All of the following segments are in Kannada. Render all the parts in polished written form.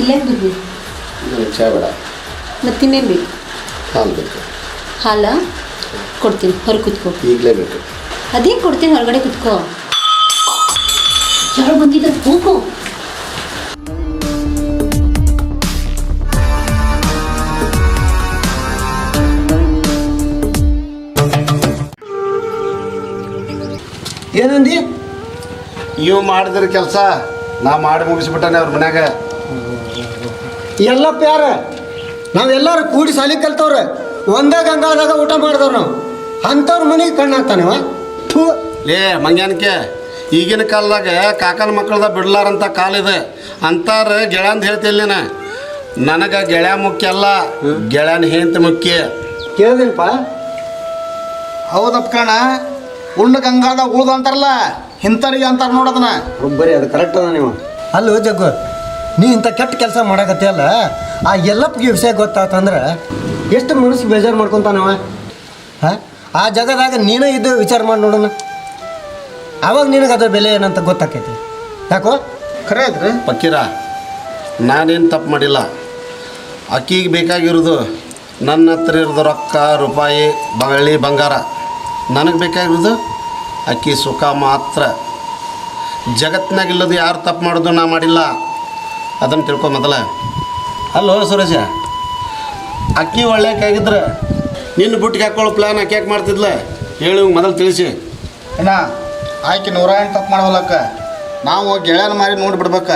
ಇಲ್ಲೇ ಬಿದ್ದು ನನಗೆ ಚಾ ಬೇಡ. ಮತ್ತಿನ್ನೇನು ಬೇಕು? ಹಾಲು ಬೇಕು. ಹಾಲ ಕೊಡ್ತೀನಿ, ಹೊರಗೆ ಕುತ್ಕೋ. ಈಗಲೇ ಬೇಕು. ಅದೇ ಕೊಡ್ತೀನಿ, ಹೊರಗಡೆ ಕುತ್ಕೋ. ಯಾರೋ ಬಂದಿದ್ದಾರೆ, ಹೋಗು. ಏನಂದಿ? ಇವು ಮಾಡಿದ್ರ ಕೆಲಸ ನಾ ಮಾಡಿ ಮುಗಿಸ್ಬಿಟ್ಟಾನೆ ಅವ್ರ ಮನ್ಯಾಗ. ಎಲ್ಲಪ್ಪ ಯಾರ ನಾವೆಲ್ಲರೂ ಕೂಡಿ ಸಾಲಿ ಕಲ್ತವ್ರೆ, ಒಂದೇ ಗಂಗಾಳದಾಗ ಊಟ ಮಾಡಿದವ್ರು ನಾವು. ಅಂಥವ್ರ ಮನೆಗೆ ಕಣ್ಣು ಹಾಕ್ತಾನವ. ಥೂ ಲೇ ಮಂಗ್ಯಾನಕ್ಕೆ, ಈಗಿನ ಕಾಲದಾಗ ಕಾಕನ ಮಕ್ಕಳದ ಬಿಡ್ಲಾರಂತ ಕಾಲಿದೆ ಅಂತಾರ. ಗೆಳೆಯ ಅಂತ ಹೇಳ್ತಿಲ್ಲ ನೀನು. ನನಗೆ ಗೆಳೆಯ ಮುಖ್ಯ ಅಲ್ಲ, ಗೆಳೆಯನ ಹೆಂತ ಮುಖ್ಯ. ಕೇಳ್ದೇನಪ್ಪ? ಹೌದಪ್ಪ ಕಣ, ಉಂಡ ಗಂಗಾದಾಗ ಉಳ್ದು ಅಂತಾರಲ್ಲ, ಇಂಥವ್ರಿಗೆ ಅಂತಾರೆ ನೋಡೋದನ್ನ. ಒಬ್ಬರಿ ಅದು ಕರೆಕ್ಟ್ ಅದ ನೀವು. ಅಲ್ಲೋ ಜಗ್ಗು, ನೀ ಇಂಥ ಕೆಟ್ಟ ಕೆಲಸ ಮಾಡಕತ್ತಿಯಲ್ಲ, ಆ ಎಲ್ಲಪ್ಪಗೆ ವಿಷಯ ಗೊತ್ತಾತಂದ್ರೆ ಎಷ್ಟು ಮನಸ್ಸು ಬೇಜಾರು ಮಾಡ್ಕೊತಾನವ. ಹಾಂ, ಆ ಜಾಗದಾಗ ನೀನೇ ಇದ್ದು ವಿಚಾರ ಮಾಡಿ ನೋಡೋಣ, ಆವಾಗ ನಿನಗೆ ಅದ್ರ ಬೆಲೆ ಏನಂತ ಗೊತ್ತಾಕೈತಿ. ಯಾಕೋ ಖರೆ ಐತ್ರಿ ಪಕ್ಕೀರ, ನಾನೇನು ತಪ್ಪು ಮಾಡಿಲ್ಲ. ಅಕ್ಕಿಗೆ ಬೇಕಾಗಿರೋದು ನನ್ನ ಹತ್ರ ಇರೋದು ರೊಕ್ಕ, ರೂಪಾಯಿ, ಬೆಳ್ಳಿ, ಬಂಗಾರ. ನನಗೆ ಬೇಕಾಗಿರೋದು ಅಕ್ಕಿ ಸುಖ ಮಾತ್ರ. ಜಗತ್ತಿನಾಗಿಲ್ಲದು ಯಾರು ತಪ್ಪು ಮಾಡೋದು ನಾ ಮಾಡಿಲ್ಲ, ಅದನ್ನು ತಿಳ್ಕೊ ಮೊದಲ. ಅಲ್ಲೋ ಸುರೇಶ, ಅಕ್ಕಿ ಒಳ್ಳೆಕಾಗಿದ್ರೆ ನಿನ್ನ ಬುಟ್ಟಿಗೆ ಹಾಕೊಳ್ಳೋ ಪ್ಲ್ಯಾನ್ ಅಕ್ಕಿ ಯಾಕೆ ಮಾಡ್ತಿದ್ಲ ಹೇಳಿ ಮೊದಲು ತಿಳಿಸಿ. ಏನ ಆಯ್ಕೆ 108 ತಪ್ಪು ಮಾಡೋಲ್ಲಕ್ಕ, ನಾವು ಗೆಳೆಯನ ಮಾರಿ ನೋಡಿಬಿಡ್ಬೇಕ,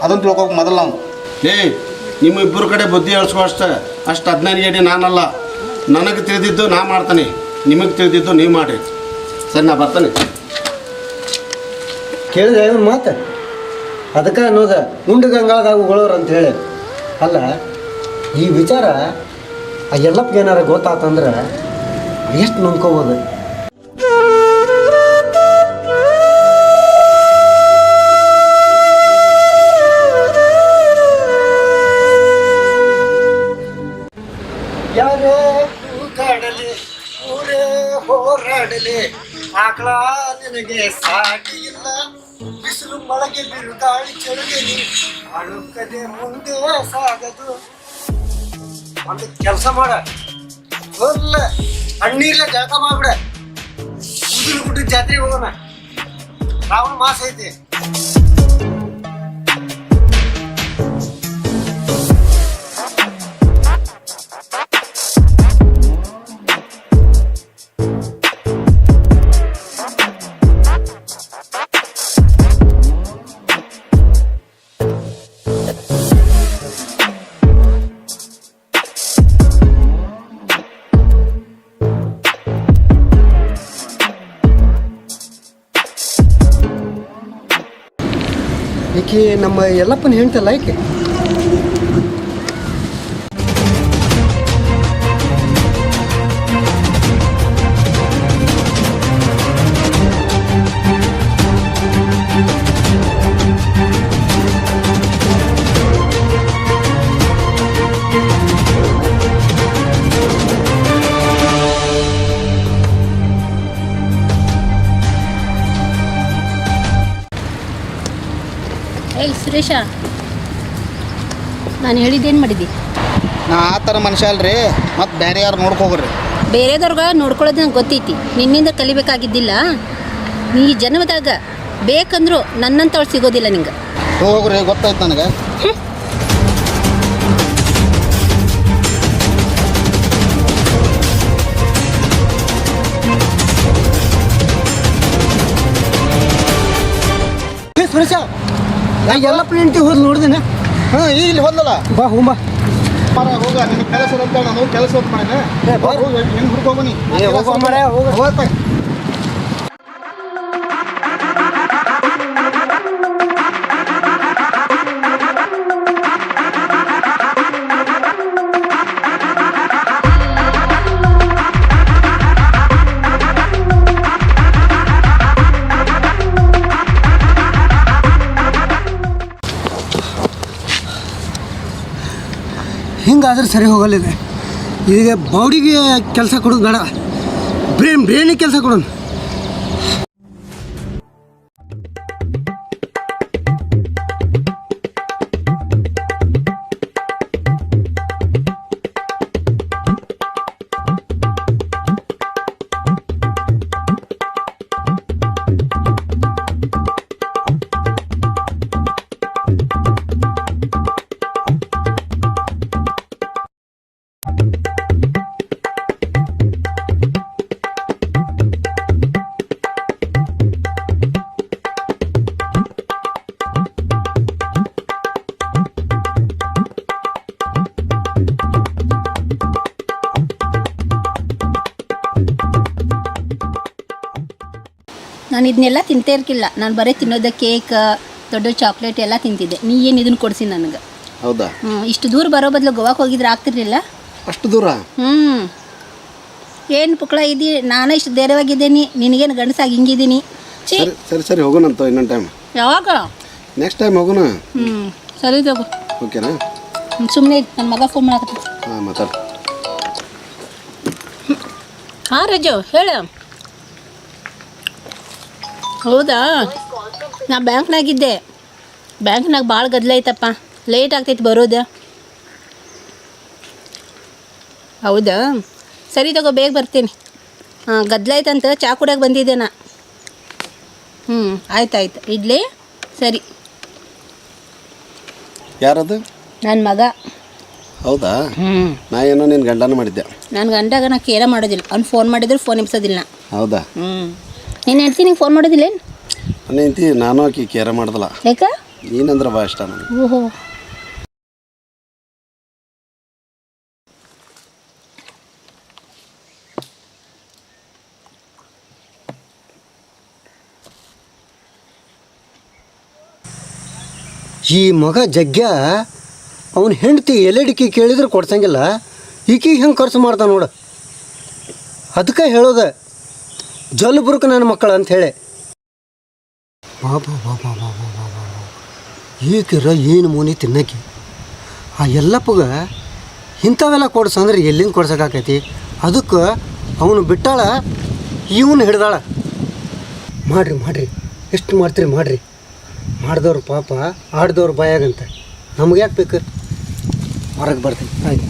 ಅದನ್ನು ತಿಳ್ಕೊಬೇಕು ಮೊದಲು ನಾವು. ಏಯ್, ನಿಮ್ಮ ಇಬ್ಬರು ಕಡೆ ಬುದ್ಧಿ ಹೇಳ್ಸ್ಕೊ ಅಷ್ಟು 15 ಗೇಡಿ ನಾನಲ್ಲ. ನನಗೆ ತಿಳಿದಿದ್ದು ನಾ ಮಾಡ್ತಾನೆ, ನಿಮಗೆ ತಿಳಿದಿದ್ದು ನೀವು ಮಾಡಿರಿ. ಸರಿ, ನಾ ಬರ್ತಾನೆ. ಕೇಳಿದೆ ಇವನು ಮಾತು. ಅದಕ್ಕೆ ಅನ್ನೋದ ಉಂಡು ಗಂಗಾಳದಾಗ ಉಗಳೋರು ಅಂತ ಹೇಳಿ. ಅಲ್ಲ, ಈ ವಿಚಾರ ಆ ಎಲ್ಲಪ್ಪಗೆ ಏನಾರ ಗೊತ್ತಾತಂದ್ರೆ ಎಷ್ಟು ನೊಂದ್ಕೋಬೋದು. ಯಾರೇ ಕೂಗಾಡಲಿ, ಊರೇ ಹೋರಾಡಲಿ, ಆಕಳ ನಿನಗೆ ಸಾಟಿ ಇಲ್ಲ. ಬಿಸಿಲು ಮಳೆಗೆ ಬಿರುಗಾಳಿ ಚಳಿಯಲಿ, ಅಳುಕದೆ ಮುಂದೆ ಸಾಗದು. ಒಂದು ಕೆಲಸ ಮಾಡ, ಒಲ್ಲ ಅಣ್ಣೀರ್ಲೆ ಜಳಕ ಮಾಡ್ಬಿಡ, ಉದುರು ಗುಡ್ಡ ಜಾತ್ರೆಗೆ ಹೋಗೋಣ. ರಾವಣ ಮಾಸ ಐತಿ. ಈಕೆ ನಮ್ಮ ಎಲ್ಲಪ್ಪನ ಹೇಳ್ತಲ್ಲ ಈಕೆ. ಏಯ್ ಸುರೇಶ, ನಾನು ಹೇಳಿದ್ದೇನು ಮಾಡಿದ್ದಿ? ನಾ ಆ ಥರ ಮನುಷ್ಯ ಅಲ್ರಿ, ಮತ್ತು ಬೇರೆ ಯಾರು ನೋಡ್ಕೋಗ್ರಿ. ಬೇರೆದವ್ರಿಗೆ ನೋಡ್ಕೊಳ್ಳೋದು ನಂಗೆ ಗೊತ್ತೈತಿ, ನಿನ್ನಿಂದ ಕಲಿಬೇಕಾಗಿದ್ದಿಲ್ಲ. ನೀ ಜನ್ಮದಾಗ ಬೇಕಂದ್ರೂ ನನ್ನಂತವಳು ಸಿಗೋದಿಲ್ಲ ನಿಂಗೆ. ಹೋಗ್ರಿ, ಗೊತ್ತಾಯ್ತು ನನಗೆ. ಸುರೇಶ, ನಾ ಎಲ್ಲಪ್ಪನ ಹೆಂಡ್ತಿ ಹೋದ್ ನೋಡಿದೇನೆ. ಹಾಂ, ಇಲ್ಲಿ ಹೋದಲ್ಲ, ಬಾ ಹೋಗ ಹೋಗ. ನಿನ್ನ ಕೆಲಸ ಅಂತ ನಾನು ಕೆಲಸ ಹೋಗಿ ಮಾಡಿದೆ. ಹೋಗಿ ಹೆಂಗೆ ಹುಡ್ಕೋಬನಿ. ಹೋಗ ಮರ ಹೋಗ. ಹಿಂಗಾದ್ರೆ ಸರಿ ಹೋಗಲ್ಲಿದೆ. ಈಗ ಬಾಡಿಗೆ ಕೆಲಸ ಕೊಡೋದು ಬೇಡ, ಬ್ರೇನಿಗೆ ಕೆಲಸ ಕೊಡೋಣ. ನಾನು ಇದನ್ನೆಲ್ಲ ತಿಂತೇ ಇರ್ಕಿಲ್ಲ. ನಾನು ಬರೀ ತಿನ್ನೋದ ಕೇಕ್, ದೊಡ್ಡ ಚಾಕ್ಲೇಟ್ ಎಲ್ಲ ತಿಂತಿದ್ದೆ. ನೀ ಏನು ಇದನ್ನು ಕೊಡಿಸಿ ನನಗೆ. ಹೌದಾ? ಇಷ್ಟು ದೂರ ಬರೋ ಬದಲು ಗೋವಾಕ್ಕೆ ಹೋಗಿದ್ರೆ ಆಗ್ತಿರ್ಲಿಲ್ಲ. ಅಷ್ಟು ದೂರ? ಏನು ಪುಕ್ಕಳ ಇದ್ದೀ, ನಾನೇ ಇಷ್ಟು ಧೈರ್ಯವಾಗಿದ್ದೀನಿ, ನಿನಗೇನು ಗಂಡಸಾಗಿ ಹಿಂಗಿದ್ದೀನಿ. ಸರಿ ಸರಿ ಸರಿ ಹೋಗೋಣಂತ ಇನ್ನೊಂದು ಟೈಮ್. ಯಾವಾಗ? ನೆಕ್ಸ್ಟ್ ಟೈಮ್ ಹೋಗೋಣ. ಸರಿ ತಗೋ. ಓಕೆನಾ? ಸುಮ್ಮನೆ ನನ್ನ ಮಗ ಫೋನ್ ಮಾಡಕತ್ತಿ. ಹಾಂ ಮಾತಾಡು. ಹಾಂ ರಜು ಹೇಳು. ಹೌದಾ? ನಾ ಬ್ಯಾಂಕ್ನಾಗಿದ್ದೆ. ಬ್ಯಾಂಕ್ನಾಗ ಭಾಳ ಗದ್ದಲ ಐತಪ್ಪ, ಲೇಟ್ ಆಗ್ತೈತಿ ಬರೋದು. ಹೌದಾ? ಸರಿ ತಗೋ, ಬೇಗ ಬರ್ತೀನಿ. ಗದ್ದಲ ಐತಂತ ಚಾ ಕುಡಿಯೋಕೆ ಬಂದಿದ್ದೆ ನಾ. ಆಯ್ತಾಯ್ತು, ಇಡ್ಲಿ. ಸರಿ. ಯಾರದು? ನನ್ನ ಮಗ. ಹೌದಾ? ನಾ ಏನೋ ನಿನ್ನ ಗಂಡನ ಮಾಡಿದ್ದೆ. ನನ್ನ ಗಂಡಾಗ ನಾ ಕೇರ ಮಾಡೋದಿಲ್ಲ. ಅವ್ನು ಫೋನ್ ಮಾಡಿದ್ರೆ ಫೋನ್ ಎಬ್ಸೋದಿಲ್ಲ. ಹೌದಾ? ನೀನು ಹೆಂಡ್ತಿ ನಿಂಗೆ ಫೋನ್ ಮಾಡೋದಿಲ್ಲ ಏನು? ನನ್ನ ಹೆಂಡ್ತಿ ನಾನು ಆಕಿ ಕೇರ ಮಾಡ್ದಲ್ಲ. ಯಾಕ? ನೀನಂದ್ರೆ ಬಾ ಇಷ್ಟ ನನಗೆ. ಓಹೋ. ಈ ಮಗ ಜಗ್ಗ ಅವನ ಹೆಂಡ್ತಿ ಎಲೆಡಿಕೆ ಕೇಳಿದ್ರೆ ಕೊಡ್ಸಂಗಿಲ್ಲ, ಈಕಿಗೆ ಹೆಂಗೆ ಖರ್ಚು ಮಾಡ್ತಾನೆ ನೋಡು. ಅದಕ್ಕೆ ಹೇಳೋದು ಜಲ್ಬುರ್ಕ ನನ್ನ ಮಕ್ಕಳು ಅಂಥೇಳಿ. ಬಾಬಾ ಬಾಬಾ ಬಾಬಾ ಬಾಬಾ ಈಕಿರ ಏನು ಮೂನಿ ತಿನ್ನಕ್ಕೆ. ಆ ಎಲ್ಲಪ್ಪಗ ಇಂಥವೆಲ್ಲ ಕೊಡ್ಸಂದ್ರೆ ಎಲ್ಲಿಂದ ಕೊಡ್ಸೋಕ್ಕಾಕೈತಿ? ಅದಕ್ಕೆ ಅವನು ಬಿಟ್ಟಾಳ, ಇವನು ಹಿಡ್ದಾಳ. ಮಾಡಿರಿ ಎಷ್ಟು ಮಾಡ್ತೀರಿ ಮಾಡಿರಿ. ಮಾಡಿದವ್ರು ಪಾಪ ಆಡ್ದವ್ರು ಬಾಯಾಗಂತ. ನಮ್ಗೆ ಯಾಕೆ ಬೇಕು? ಹೊರಗೆ ಬರ್ತೀನಿ. ಆಯ್ತು.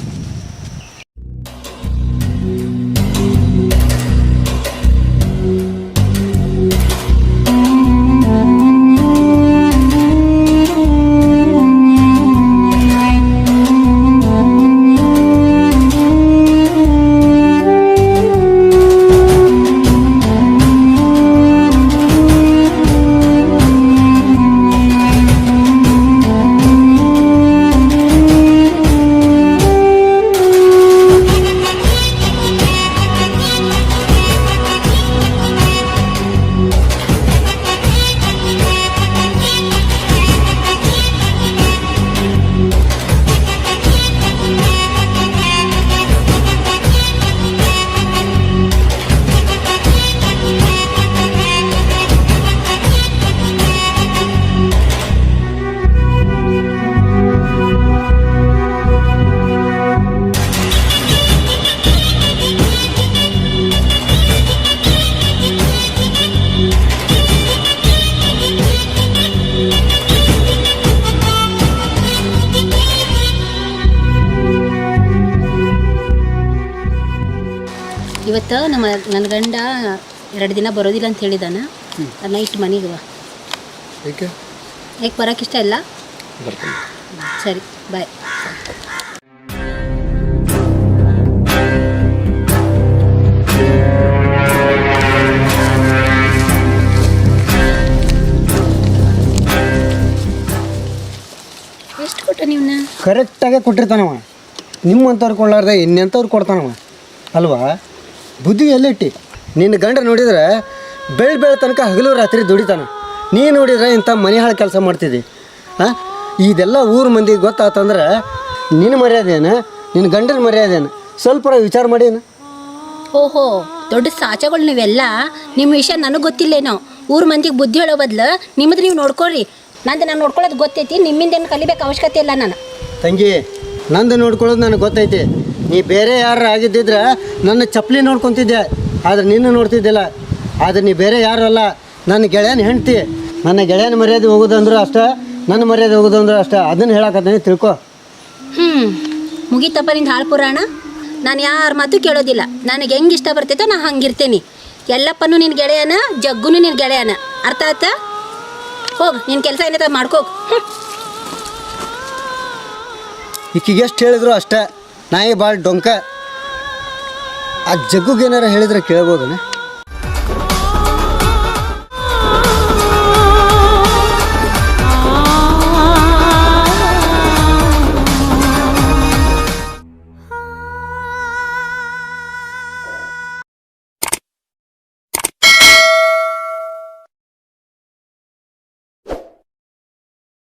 ಇವತ್ತು ನನ್ನ ಗಂಡ 2 ದಿನ ಬರೋದಿಲ್ಲ ಅಂತ ಹೇಳಿದಾನ. ನೈಟ್ ಮನೆಗೆ ಬಾ. ಏಕೆ ಬರೋಕೆ ಇಷ್ಟ ಇಲ್ಲ? ಬರ್ತೀನಿ. ಸರಿ, ಬಾಯ್. ಎಷ್ಟು ಕೊಟ್ಟ ನೀವನ್ನ? ಕರೆಕ್ಟಾಗೆ ಕೊಟ್ಟಿರ್ತಾನವ. ನಿಮ್ಮಂಥವ್ರು ಕೊಡ್ಲಾರ್ದೆ ಇನ್ನೆಂಥವ್ರು ಕೊಡ್ತಾನವ ಅಲ್ವಾ? ಬುದ್ಧಿ ಎಲ್ಲಿಟ್ಟಿ? ನಿನ್ನ ಗಂಡ ನೋಡಿದ್ರೆ ಬೆಳ ತನಕ ಹಗಲು ರಾತ್ರಿ ದುಡಿತಾನೆ. ನೀ ನೋಡಿದ್ರೆ ಇಂಥ ಮನೆ ಹಾಳು ಕೆಲಸ ಮಾಡ್ತಿದ್ದಿ. ಇದೆಲ್ಲ ಊರು ಮಂದಿಗೆ ಗೊತ್ತಾತಂದ್ರೆ ನಿನ್ನ ಮರ್ಯಾದೇನು, ನಿನ್ನ ಗಂಡನ ಮರ್ಯಾದೇನು ಸ್ವಲ್ಪ ವಿಚಾರ ಮಾಡೇನು? ಓಹೋ, ದೊಡ್ಡ ಸಾಚಗಳು ನೀವೆಲ್ಲ. ನಿಮ್ಮ ವಿಷಯ ನನಗೆ ಗೊತ್ತಿಲ್ಲೇನೋ. ಊರು ಮಂದಿಗೆ ಬುದ್ಧಿ ಹೇಳೋ ಬದಲು ನಿಮ್ಮದು ನೀವು ನೋಡ್ಕೊಳ್ರಿ. ನಾನು ನೋಡ್ಕೊಳ್ಳೋದು ಗೊತ್ತೈತಿ. ನಿಮ್ಮಿಂದೇನು ಕಲಿಬೇಕು ಅವಶ್ಯಕತೆ ಇಲ್ಲ. ನಾನು ತಂಗಿ, ನಂದು ನೋಡ್ಕೊಳ್ಳೋದು ನನಗೆ ಗೊತ್ತೈತಿ. ನೀ ಬೇರೆ ಯಾರು ಆಗಿದ್ದಿದ್ರೆ ನನ್ನ ಚಪ್ಪಲಿ ನೋಡ್ಕೊತಿದ್ದೆ, ಆದರೆ ನಿನ್ನ ನೋಡ್ತಿದ್ದಿಲ್ಲ. ಆದರೆ ನೀ ಬೇರೆ ಯಾರು ಅಲ್ಲ, ನನ್ನ ಗೆಳೆಯನ ಹೆಂಡ್ತಿ. ನನ್ನ ಗೆಳೆಯನ ಮರ್ಯಾದೆ ಹೋಗೋದಂದ್ರೆ ಅಷ್ಟೇ, ನನ್ನ ಮರ್ಯಾದೆ ಹೋಗೋದಂದ್ರೆ ಅಷ್ಟೇ. ಅದನ್ನು ಹೇಳಕತ್ತೀನಿ, ತಿಳ್ಕೊ. ಮುಗೀತಪ್ಪ ನಿಂದು ಹಾಳು ಪುರಾಣ. ನಾನು ಯಾರ ಮಾತು ಕೇಳೋದಿಲ್ಲ. ನನಗೆ ಹೆಂಗೆ ಇಷ್ಟ ಬರ್ತೈತೋ ನಾನು ಹಂಗಿರ್ತೀನಿ. ಎಲ್ಲಪ್ಪನೂ ನಿನ್ನ ಗೆಳೆಯನ, ಜಗ್ಗುನು ನಿನ್ನ ಗೆಳೆಯನ. ಅರ್ಥ ಆಯ್ತಾ? ಹೋಗು, ನಿನ್ನ ಕೆಲಸ ಏನೈತೆ ಮಾಡ್ಕೋ. ಈಕಿಗೆ ಎಷ್ಟು ಹೇಳಿದ್ರು ಅಷ್ಟೇ. ನಾಯಿ ಭಾಳ ಡೊಂಕ. ಆ ಜಗ್ಗುಗೇನಾರ ಹೇಳಿದ್ರೆ ಕೇಳ್ಬೋದನ?